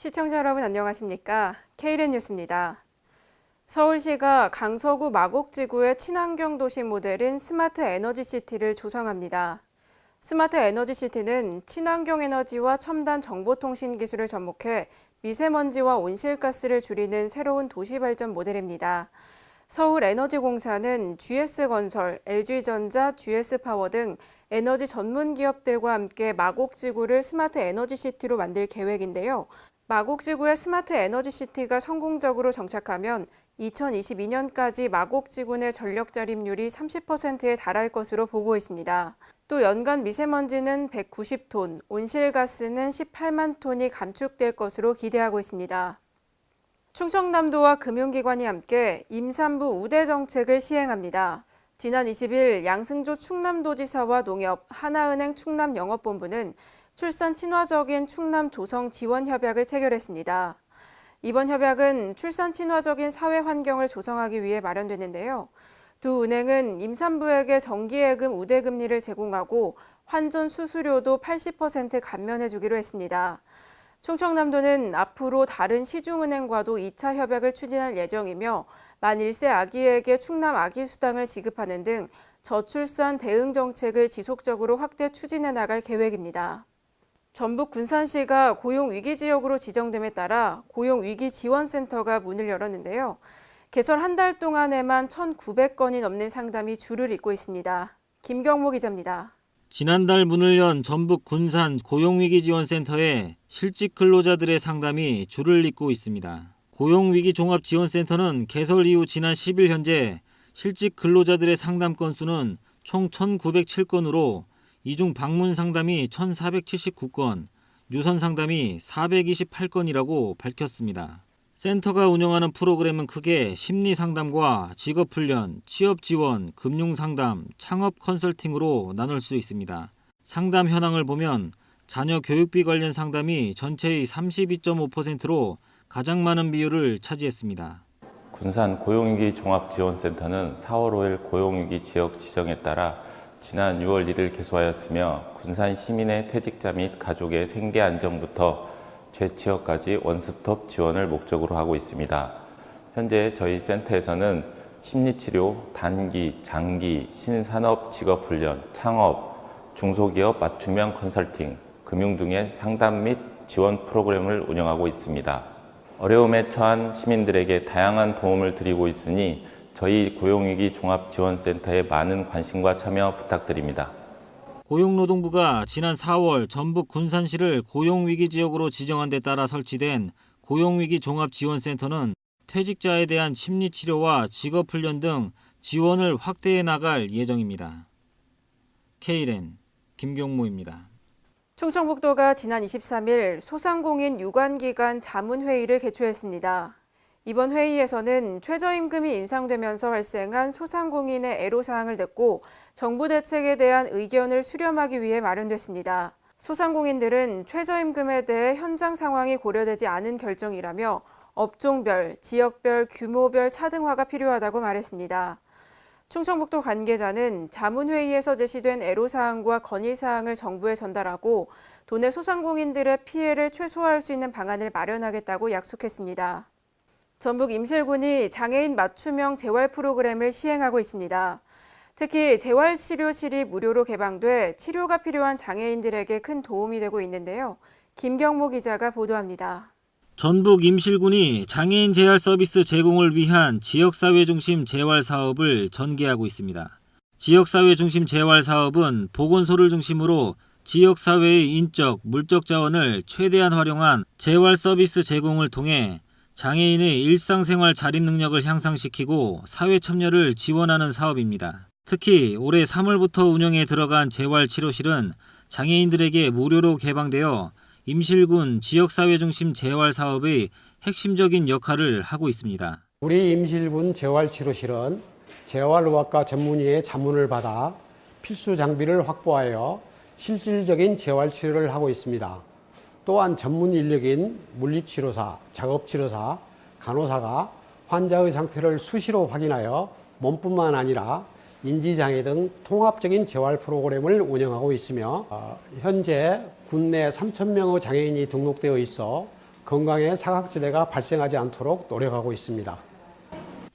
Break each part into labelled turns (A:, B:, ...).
A: 시청자 여러분 안녕하십니까? K랜 뉴스입니다. 서울시가 강서구 마곡지구의 친환경 도시 모델인 스마트 에너지시티를 조성합니다. 스마트 에너지시티는 친환경 에너지와 첨단 정보통신 기술을 접목해 미세먼지와 온실가스를 줄이는 새로운 도시 발전 모델입니다. 서울에너지공사는 GS건설, LG전자, GS파워 등 에너지 전문 기업들과 함께 마곡지구를 스마트 에너지시티로 만들 계획인데요. 마곡지구의 스마트 에너지시티가 성공적으로 정착하면 2022년까지 마곡지구 내 전력 자립률이 30%에 달할 것으로 보고 있습니다. 또 연간 미세먼지는 190톤, 온실가스는 18만 톤이 감축될 것으로 기대하고 있습니다. 충청남도와 금융기관이 함께 임산부 우대 정책을 시행합니다. 지난 20일 양승조 충남도지사와 농협, 하나은행 충남영업본부는 출산 친화적인 충남 조성 지원 협약을 체결했습니다. 이번 협약은 출산 친화적인 사회 환경을 조성하기 위해 마련됐는데요. 두 은행은 임산부에게 정기예금 우대 금리를 제공하고 환전 수수료도 80% 감면해 주기로 했습니다. 충청남도는 앞으로 다른 시중은행과도 2차 협약을 추진할 예정이며 만 1세 아기에게 충남 아기수당을 지급하는 등 저출산 대응 정책을 지속적으로 확대 추진해 나갈 계획입니다. 전북 군산시가 고용위기지역으로 지정됨에 따라 고용위기지원센터가 문을 열었는데요. 개설 한 달 동안에만 1,900건이 넘는 상담이 줄을 잇고 있습니다. 김경모 기자입니다.
B: 지난달 문을 연 전북 군산 고용위기지원센터에 실직 근로자들의 상담이 줄을 잇고 있습니다. 고용위기종합지원센터는 개설 이후 지난 10일 현재 실직 근로자들의 상담 건수는 총 1,907건으로 이 중 방문 상담이 1,479건, 유선 상담이 428건이라고 밝혔습니다. 센터가 운영하는 프로그램은 크게 심리상담과 직업훈련, 취업지원, 금융상담, 창업 컨설팅으로 나눌 수 있습니다. 상담 현황을 보면 자녀 교육비 관련 상담이 전체의 32.5%로 가장 많은 비율을 차지했습니다.
C: 군산 고용위기 종합지원센터는 4월 5일 고용위기 지역 지정에 따라 지난 6월 1일 개소하였으며 군산 시민의 퇴직자 및 가족의 생계 안정부터 재취업까지 원스톱 지원을 목적으로 하고 있습니다. 현재 저희 센터에서는 심리치료, 단기, 장기, 신산업 직업훈련, 창업, 중소기업 맞춤형 컨설팅, 금융 등의 상담 및 지원 프로그램을 운영하고 있습니다. 어려움에 처한 시민들에게 다양한 도움을 드리고 있으니 저희 고용위기 종합지원센터에 많은 관심과 참여 부탁드립니다.
B: 고용노동부가 지난 4월 전북 군산시를 고용위기지역으로 지정한 데 따라 설치된 고용위기종합지원센터는 퇴직자에 대한 심리치료와 직업훈련 등 지원을 확대해 나갈 예정입니다. K랜 김경모입니다.
A: 충청북도가 지난 23일 소상공인 유관기관 자문회의를 개최했습니다. 이번 회의에서는 최저임금이 인상되면서 발생한 소상공인의 애로사항을 듣고 정부 대책에 대한 의견을 수렴하기 위해 마련됐습니다. 소상공인들은 최저임금에 대해 현장 상황이 고려되지 않은 결정이라며 업종별, 지역별, 규모별 차등화가 필요하다고 말했습니다. 충청북도 관계자는 자문회의에서 제시된 애로사항과 건의사항을 정부에 전달하고 도내 소상공인들의 피해를 최소화할 수 있는 방안을 마련하겠다고 약속했습니다. 전북 임실군이 장애인 맞춤형 재활 프로그램을 시행하고 있습니다. 특히 재활치료실이 무료로 개방돼 치료가 필요한 장애인들에게 큰 도움이 되고 있는데요. 김경모 기자가 보도합니다.
B: 전북 임실군이 장애인 재활 서비스 제공을 위한 지역사회 중심 재활 사업을 전개하고 있습니다. 지역사회 중심 재활 사업은 보건소를 중심으로 지역사회의 인적, 물적 자원을 최대한 활용한 재활 서비스 제공을 통해 장애인의 일상생활 자립 능력을 향상시키고 사회 참여를 지원하는 사업입니다. 특히 올해 3월부터 운영에 들어간 재활치료실은 장애인들에게 무료로 개방되어 임실군 지역사회 중심 재활 사업의 핵심적인 역할을 하고 있습니다.
D: 우리 임실군 재활치료실은 재활의학과 전문의의 자문을 받아 필수 장비를 확보하여 실질적인 재활치료를 하고 있습니다. 또한 전문 인력인 물리치료사, 작업치료사, 간호사가 환자의 상태를 수시로 확인하여 몸뿐만 아니라 인지장애 등 통합적인 재활 프로그램을 운영하고 있으며 현재 국내 3,000명의 장애인이 등록되어 있어 건강에 사각지대가 발생하지 않도록 노력하고 있습니다.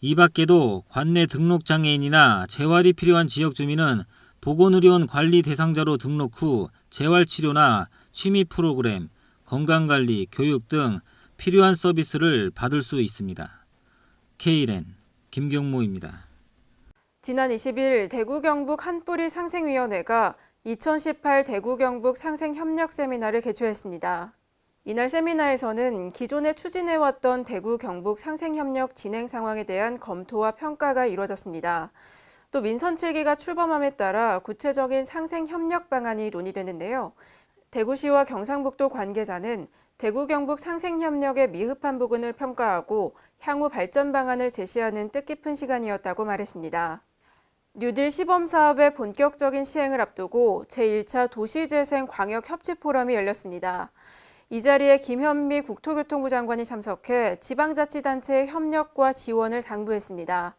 B: 이 밖에도 관내 등록장애인이나 재활이 필요한 지역 주민은 보건의료원 관리 대상자로 등록 후 재활치료나 취미 프로그램, 건강관리, 교육 등 필요한 서비스를 받을 수 있습니다. Kren 김경모입니다.
A: 지난 20일 대구 경북 한뿌리 상생위원회가 2018 대구 경북 상생협력 세미나를 개최했습니다. 이날 세미나에서는 기존에 추진해왔던 대구 경북 상생협력 진행 상황에 대한 검토와 평가가 이루어졌습니다. 또 민선 7기가 출범함에 따라 구체적인 상생협력 방안이 논의됐는데요. 대구시와 경상북도 관계자는 대구 경북 상생협력의 미흡한 부분을 평가하고 향후 발전 방안을 제시하는 뜻깊은 시간이었다고 말했습니다. 뉴딜 시범사업의 본격적인 시행을 앞두고 제1차 도시재생 광역협치포럼이 열렸습니다. 이 자리에 김현미 국토교통부 장관이 참석해 지방자치단체의 협력과 지원을 당부했습니다.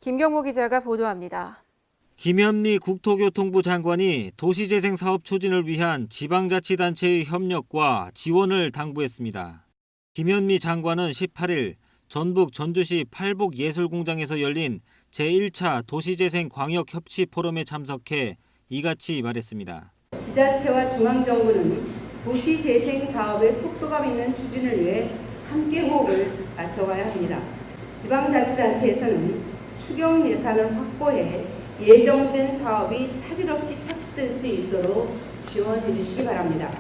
A: 김경모 기자가 보도합니다.
B: 김현미 국토교통부 장관이 도시재생 사업 추진을 위한 지방자치단체의 협력과 지원을 당부했습니다. 김현미 장관은 18일 전북 전주시 팔복예술공장에서 열린 제1차 도시재생 광역협치포럼에 참석해 이같이 말했습니다.
E: 지자체와 중앙정부는 도시재생 사업의 속도감 있는 추진을 위해 함께 호흡을 맞춰가야 합니다. 지방자치단체에서는 추경 예산을 확보해 예정된 사업이 차질 없이 착수될 수 있도록 지원해 주시기 바랍니다.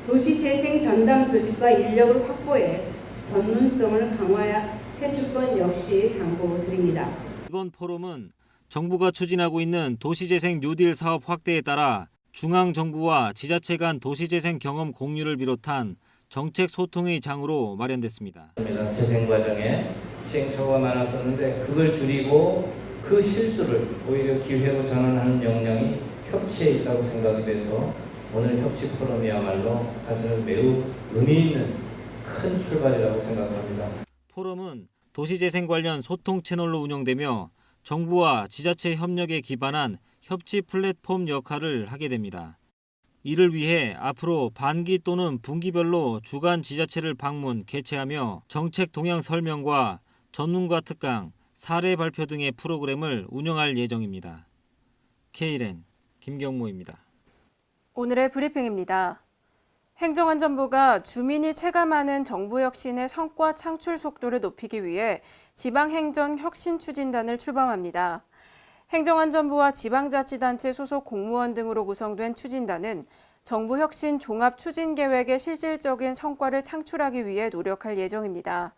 E: 도시재생 전담 조직과 인력을 확보해 전문성을 강화해 줄 것 역시 당부드립니다.
B: 이번 포럼은 정부가 추진하고 있는 도시재생 뉴딜 사업 확대에 따라 중앙정부와 지자체 간 도시재생 경험 공유를 비롯한 정책 소통의 장으로 마련됐습니다.
F: 재생 과정에 시행착오가 많았었는데 그걸 줄이고 그 실수를 오히려 기회로 전환하는 역량이 협치에 있다고 생각이 돼서 오늘 협치 포럼이야말로 사실은 매우 의미 있는 큰 출발이라고 생각합니다.
B: 포럼은 도시재생 관련 소통 채널로 운영되며 정부와 지자체 협력에 기반한 협치 플랫폼 역할을 하게 됩니다. 이를 위해 앞으로 반기 또는 분기별로 주간 지자체를 방문, 개최하며 정책 동향 설명과 전문가 특강, 사례 발표 등의 프로그램을 운영할 예정입니다. Kren 김경모입니다.
A: 오늘의 브리핑입니다. 행정안전부가 주민이 체감하는 정부 혁신의 성과 창출 속도를 높이기 위해 지방행정혁신추진단을 출범합니다. 행정안전부와 지방자치단체 소속 공무원 등으로 구성된 추진단은 정부 혁신 종합 추진 계획의 실질적인 성과를 창출하기 위해 노력할 예정입니다.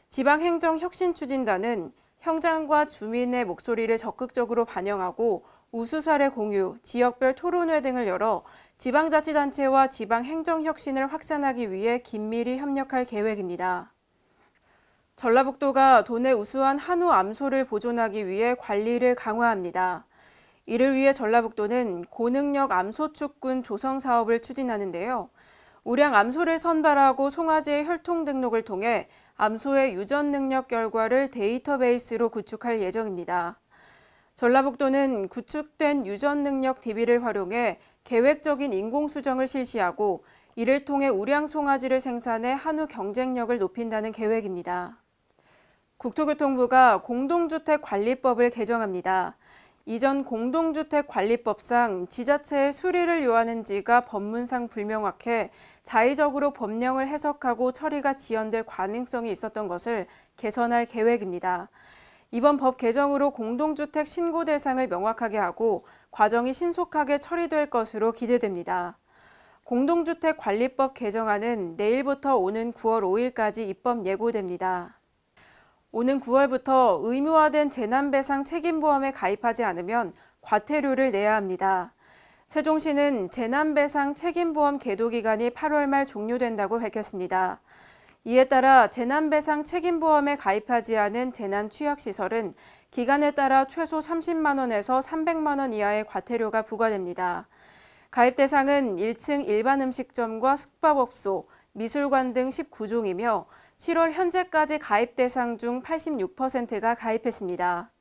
A: 지방행정혁신추진단은 현장과 주민의 목소리를 적극적으로 반영하고 우수 사례 공유, 지역별 토론회 등을 열어 지방자치단체와 지방행정혁신을 확산하기 위해 긴밀히 협력할 계획입니다. 전라북도가 도내 우수한 한우 암소를 보존하기 위해 관리를 강화합니다. 이를 위해 전라북도는 고능력 암소축군 조성 사업을 추진하는데요. 우량 암소를 선발하고 송아지의 혈통 등록을 통해 암소의 유전 능력 결과를 데이터베이스로 구축할 예정입니다. 전라북도는 구축된 유전 능력 DB를 활용해 계획적인 인공수정을 실시하고 이를 통해 우량 송아지를 생산해 한우 경쟁력을 높인다는 계획입니다. 국토교통부가 공동주택관리법을 개정합니다. 이전 공동주택관리법상 지자체의 수리를 요하는지가 법문상 불명확해 자의적으로 법령을 해석하고 처리가 지연될 가능성이 있었던 것을 개선할 계획입니다. 이번 법 개정으로 공동주택 신고 대상을 명확하게 하고 과정이 신속하게 처리될 것으로 기대됩니다. 공동주택관리법 개정안은 내일부터 오는 9월 5일까지 입법 예고됩니다. 오는 9월부터 의무화된 재난배상 책임보험에 가입하지 않으면 과태료를 내야 합니다. 세종시는 재난배상 책임보험 계도기간이 8월 말 종료된다고 밝혔습니다. 이에 따라 재난배상 책임보험에 가입하지 않은 재난취약시설은 기간에 따라 최소 30만 원에서 300만 원 이하의 과태료가 부과됩니다. 가입 대상은 1층 일반 음식점과 숙박업소, 미술관 등 19종이며 7월 현재까지 가입 대상 중 86%가 가입했습니다.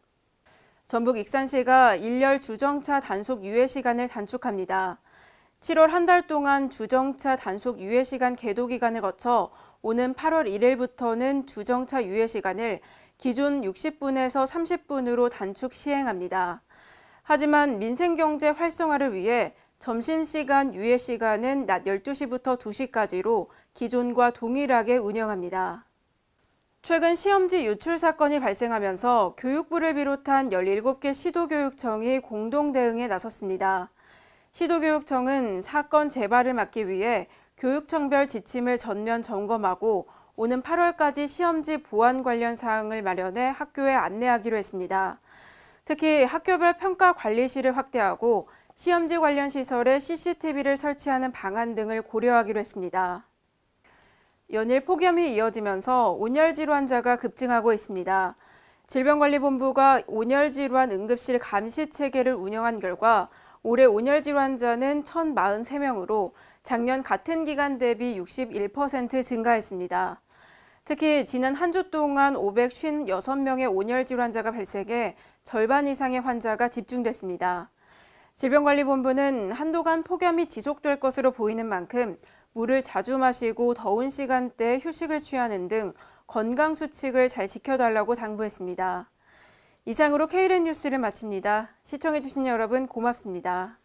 A: 전북 익산시가 일렬 주정차 단속 유예 시간을 단축합니다. 7월 한 달 동안 주정차 단속 유예 시간 계도 기간을 거쳐 오는 8월 1일부터는 주정차 유예 시간을 기존 60분에서 30분으로 단축 시행합니다. 하지만 민생경제 활성화를 위해 점심시간 유예 시간은 낮 12시부터 2시까지로 기존과 동일하게 운영합니다. 최근 시험지 유출 사건이 발생하면서 교육부를 비롯한 17개 시도교육청이 공동 대응에 나섰습니다. 시도교육청은 사건 재발을 막기 위해 교육청별 지침을 전면 점검하고 오는 8월까지 시험지 보안 관련 사항을 마련해 학교에 안내하기로 했습니다. 특히 학교별 평가 관리실을 확대하고 시험지 관련 시설에 CCTV를 설치하는 방안 등을 고려하기로 했습니다. 연일 폭염이 이어지면서 온열 질환자가 급증하고 있습니다. 질병관리본부가 온열 질환 응급실 감시 체계를 운영한 결과 올해 온열 질환자는 1,043명으로 작년 같은 기간 대비 61% 증가했습니다. 특히 지난 한 주 동안 556명의 온열 질환자가 발생해 절반 이상의 환자가 집중됐습니다. 질병관리본부는 한동안 폭염이 지속될 것으로 보이는 만큼 물을 자주 마시고 더운 시간대에 휴식을 취하는 등 건강 수칙을 잘 지켜달라고 당부했습니다. 이상으로 Kren 뉴스를 마칩니다. 시청해주신 여러분 고맙습니다.